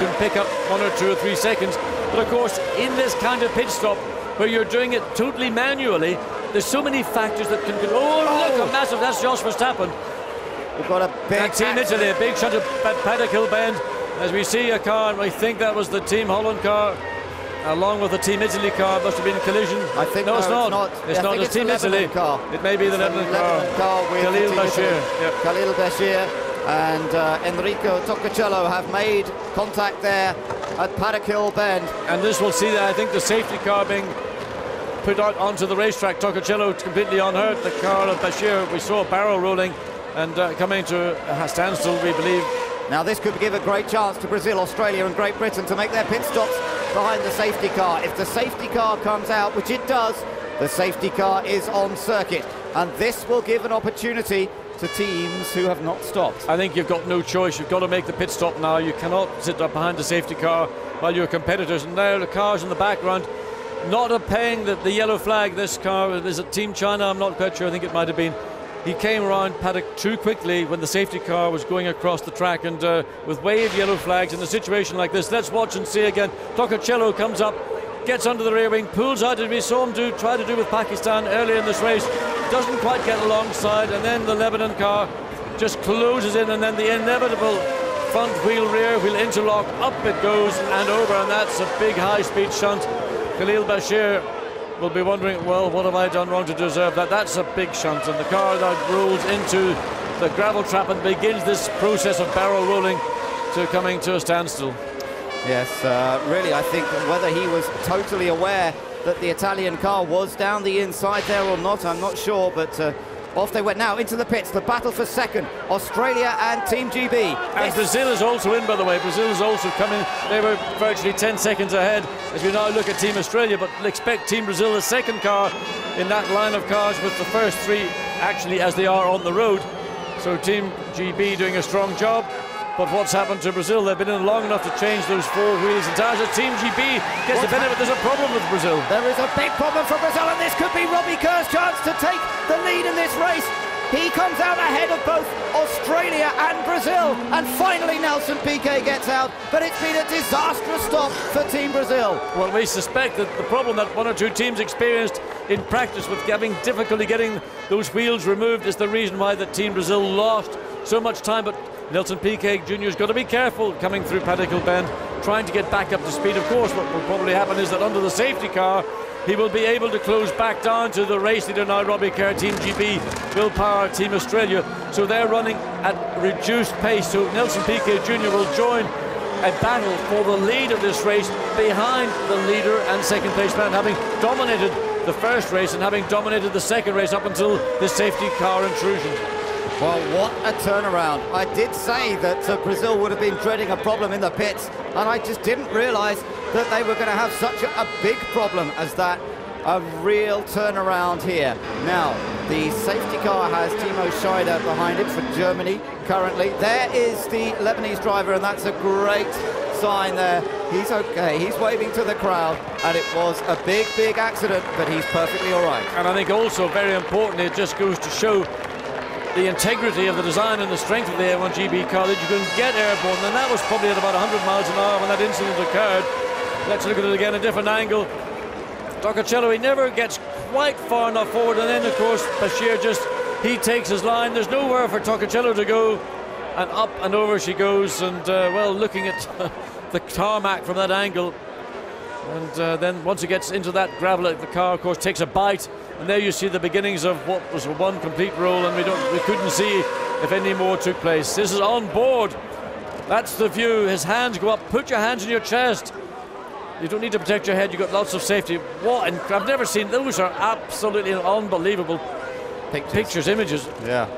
can pick up 1 or 2 or 3 seconds. But of course, in this kind of pit stop, where you're doing it totally manually, there's so many factors that can go. Oh, look, a massive, that's Jos Verstappen. We've got a big Team Italy, a big shot at Paddock Bend. As we see a car, and I think that was the Team Holland car, along with the Team Italy car. Must have been a collision. I think no, it's not. It's yeah, not. It's Team Italy. Car. It may be the Lebanon car. With Khalil Bashir. Yep. Khalil Bashir and Enrico Toccocello have made contact there at Paddock Hill Bend. And this will see that, I think, the safety car being put out onto the racetrack. Toccocello completely unhurt. The car of Bashir, we saw a barrel rolling and coming to a standstill, we believe. Now this could give a great chance to Brazil, Australia and Great Britain to make their pit stops behind the safety car. If the safety car comes out, which it does, the safety car is on circuit. And this will give an opportunity to teams who have not stopped. I think you've got no choice. You've got to make the pit stop now. You cannot sit up behind the safety car while your competitors. And now the cars in the background not obeying the yellow flag. This car, is it Team China? I'm not quite sure. I think it might have been. He came around Paddock too quickly when the safety car was going across the track, and with waved yellow flags in a situation like this. Let's watch and see again. Toccocello comes up, gets under the rear wing, pulls out, as we saw him try to do with Pakistan earlier in this race. Doesn't quite get alongside, and then the Lebanon car just closes in, and then the inevitable front wheel, rear wheel interlock, up it goes and over, and that's a big high-speed shunt. Khalil Bashir will be wondering, well, what have I done wrong to deserve that? That's a big shunt, and the car that rolls into the gravel trap and begins this process of barrel rolling to coming to a standstill. Yes, really, I think whether he was totally aware that the Italian car was down the inside there or not, I'm not sure, but off they went now into the pits. The battle for second, Australia and Team GB. And Brazil is also in, by the way. Brazil is also coming. They were virtually 10 seconds ahead as we now look at Team Australia, but expect Team Brazil, the second car in that line of cars, with the first three actually as they are on the road. So Team GB doing a strong job. But what's happened to Brazil? They've been in long enough to change those four wheels and tires. Team GB gets the benefit. There's a problem with Brazil. There is a big problem for Brazil, and this could be Robbie Kerr's chance to take the lead in this race. He comes out ahead of both Australia and Brazil, and finally Nelson Piquet gets out, but it's been a disastrous stop for Team Brazil. Well, we suspect that the problem that one or two teams experienced in practice with having difficulty getting those wheels removed is the reason why the Team Brazil lost so much time. But Nelson Piquet Jr. has got to be careful coming through Paddock Bend, trying to get back up to speed. Of course, what will probably happen is that under the safety car, he will be able to close back down to the race leader now, Robbie Kerr. Team GB will power Team Australia. So they're running at reduced pace. So Nelson Piquet Jr. will join a battle for the lead of this race behind the leader and second place man, having dominated the first race and having dominated the second race up until this safety car intrusion. Well, what a turnaround. I did say that Brazil would have been dreading a problem in the pits, and I just didn't realise that they were going to have such a big problem as that. A real turnaround here. Now, the safety car has Timo Scheider behind it for Germany currently. There is the Lebanese driver, and that's a great sign there. He's okay, he's waving to the crowd, and it was a big, big accident, but he's perfectly all right. And I think also, very importantly, it just goes to show the integrity of the design and the strength of the A1GB car, that you can get airborne, and that was probably at about 100 miles an hour when that incident occurred. Let's look at it again, a different angle. Toccocello, he never gets quite far enough forward, and then of course Bashir he takes his line. There's nowhere for Toccocello to go, and up and over she goes, and well, looking at the tarmac from that angle, and then once it gets into that gravel, the car of course takes a bite. And there you see the beginnings of what was one complete roll, and we couldn't see if any more took place. This is on board. That's the view. His hands go up. Put your hands in your chest. You don't need to protect your head. You've got lots of safety. What? I've never seen. Those are absolutely unbelievable pictures, images. Yeah,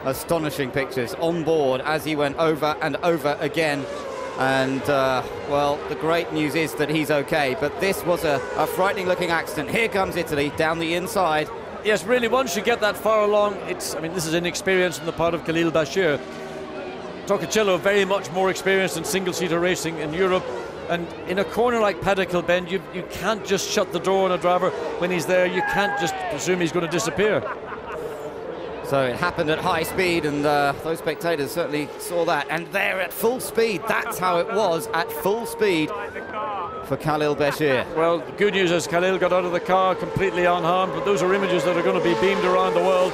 astonishing pictures on board as he went over and over again. And well, the great news is that he's okay, but this was a frightening looking accident. Here comes Italy down the inside. Yes, really, once you get that far along, I mean, this is inexperience on the part of Khalil Bashir. Toccocello very much more experienced in single-seater racing in Europe, and in a corner like Paddock Bend, you can't just shut the door on a driver when he's there. You can't just presume he's going to disappear. So it happened at high speed, and those spectators certainly saw that. And there at full speed, that's how it was at full speed for Khalil Bashir. Well, the good news is Khalil got out of the car completely unharmed, but those are images that are going to be beamed around the world.